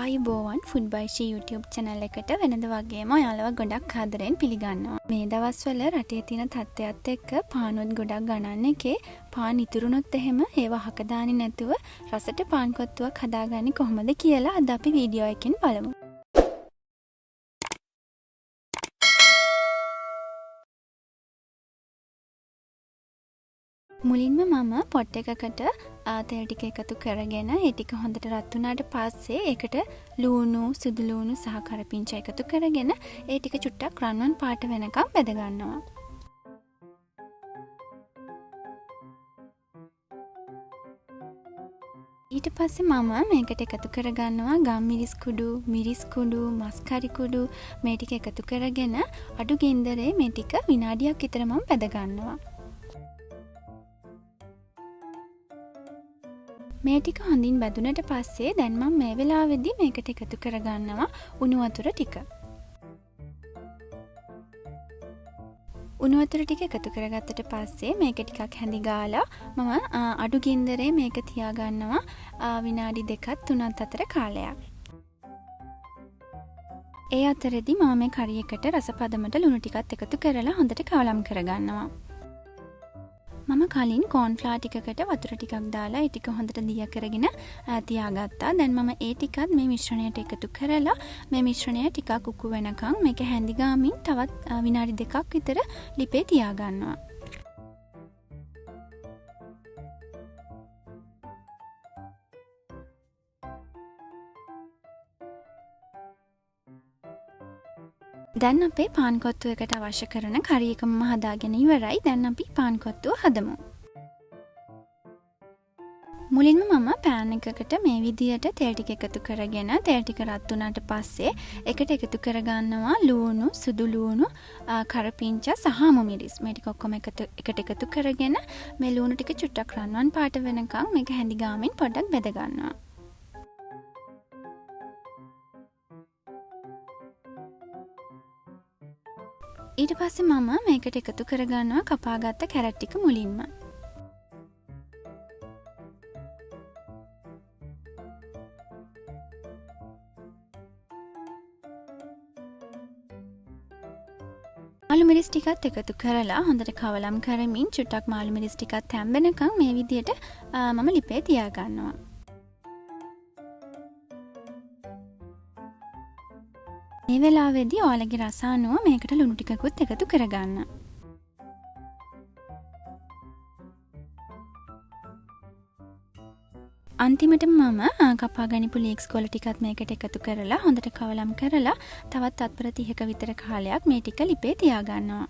ආයුබෝවන් ෆුඩ් බයි ෂී YouTube channel එකට වෙනද වගේම ඔයාලව ගොඩක් ආදරෙන් පිළිගන්නවා. මේ දවස්වල රටේ තියෙන තත්ත්වයක් එක්ක පානුත් ගොඩක් ගණන් එකේ පාන් ඉතුරුනොත් එහෙම ඒව අහක දාන්නේ නැතුව රසට පාන් කොත්තුවක් හදාගන්නේ කොහොමද කියලා අද අපි වීඩියෝ එකකින් බලමු. මුලින්ම මම පොට් එකකට තෙල් ටික එකතු කරගෙන ඒ ටික හොඳට රත් වුණාට පස්සේ ඒකට ලූණු, සුදු ලූණු සහ කරපිංචා එකතු කරගෙන ඒ ටික චුට්ටක් රන්වන් පාට වෙනකම් බෙද ගන්නවා. ඊට පස්සේ මම මේකට එකතු කරගන්නවා ගම් මිරිස් කුඩු, මස් කරි කුඩු මේ ටික එකතු කරගෙන අඩු ගින්දරේ මේ ටික විනාඩියක් විතර මම බෙද ගන්නවා. මේ ටික හොඳින් බැදුනට පස්සේ දැන් මම මේ වෙලාවේදී මේකට එකතු කරගන්නවා උණු වතුර ටික. උණු වතුර ටික එකතු කරගත්තට පස්සේ මේක ටිකක් හැඳි ගාලා මම අඩු ගින්දරේ මේක තියාගන්නවා විනාඩි 2ක් 3ක් අතර කාලයක්. ඒ අතරෙදි මම මේ කරි එකට රස පදමට ලුණු ටිකත් එකතු කරලා හොඳට කවලම් කරගන්නවා. මම කලින් කෝන්ෆ්ලවර් ටිකකට වතුර ටිකක් දාලා ඒ ටික හොඳට දිය කරගෙන තියාගත්තා. දැන් මම ඒ ටිකත් මේ මිශ්‍රණයට එකතු කරලා මේ මිශ්‍රණය ටිකක් උකු වෙනකන් මේක හැඳි ගාමින් තවත් විනාඩි 2ක් විතර ලිපේ තියාගන්නවා. දැන් අපේ පාන් කොත්තු එකට අවශ්‍ය කරන කරි එකම හදාගෙන ඉවරයි. දැන් අපි පාන් කොත්තුව හදමු. මුලින්ම මම පෑන් එකකට මේ විදියට තෙල් ටික එකතු කරගෙන තෙල් ටික රත් වුණාට පස්සේ එකට එකතු කරගන්නවා ලූණු, සුදු ලූණු, කරපිංචා සහ හමු මිරිස්. මේ ටික ඔක්කොම එකට එකතු කරගෙන මේ ලූණු ටික චුට්ටක් රන්වන් පාට වෙනකන් මේක හැඳි ගාමින් පොඩ්ඩක් බෙද ගන්නවා. ඊට පස්සේ මම මේකට එකතු කරගන්නවා කපාගත්ත කැරට් ටික මුලින්ම. මාළු මිරිස් ටිකත් එකතු කරලා හොඳට කවලම් කරමින් චුට්ටක් මාළු මිරිස් ටිකත් තැම්බෙනකන් මේ විදියට මම ලිපේ තියාගන්නවා. මේ වෙලාවේදී ඔයාලගේ රස අනුව මේකට ලුණු ටිකකුත් එකතු කරගන්න. අන්තිමට මම කපාගනිපු ලීක්ස් කොළ ටිකත් මේකට එකතු කරලා හොඳට කවලම් කරලා තවත් තත්පර 30ක විතර කාලයක් මේ ටික ලිපේ තියාගන්නවා.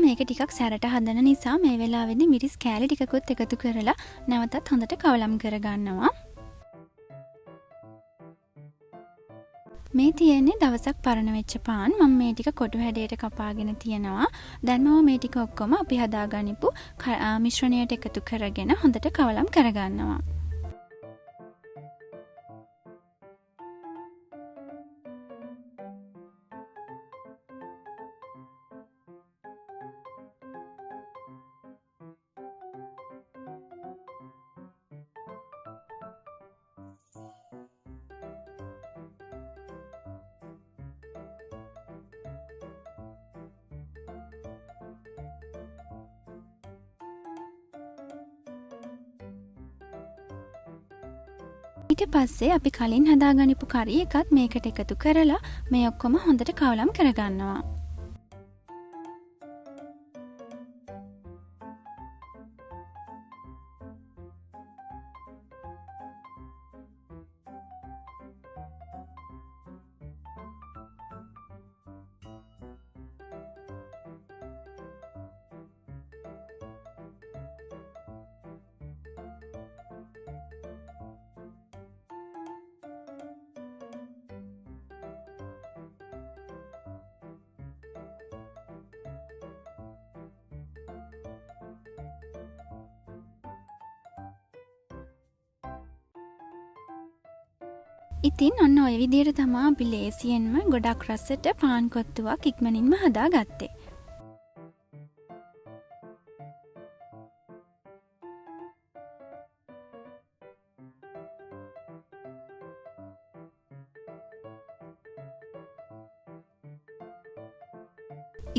මේක ටිකක් සැරට හදන නිසා මේ වෙලාවේදී මිරිස් කෑලි ටිකකුත් එකතු කරලා නැවතත් හොඳට කවලම් කරගන්නවා. මේ තියෙන්නේ දවසක් පරණ වෙච්ච පාන්. මම මේ ටික කොටු හැඩයට කපාගෙන තියනවා. දැන් මම මේ ටික ඔක්කොම අපි හදාගනිපු මිශ්‍රණයට එකතු කරගෙන හොඳට කවලම් කරගන්නවා. ඊට පස්සේ අපි කලින් හදාගනිපු කරි එකත් මේකට එකතු කරලා මේ ඔක්කොම හොඳට කවලම් කරගන්නවා. ඉතින් ඔන්න ඔය විදිහට තමයි අපි ලේසියෙන්ම ගොඩක් රසට පාන් කොත්තුවක් ඉක්මනින්ම හදාගත්තේ.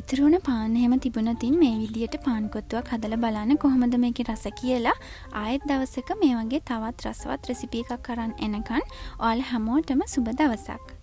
ඉතුරුණ පාන් එහෙම තිබුණතින් මේ විදියට පාන් කොත්තුවක් හදලා බලන්න කොහොමද මේකේ රස කියලා. ආයෙත් දවසක මේ වගේ තවත් රසවත් රෙසිපි එකක් අරන් එනකන් ඔයාලා හැමෝටම සුබ දවසක්.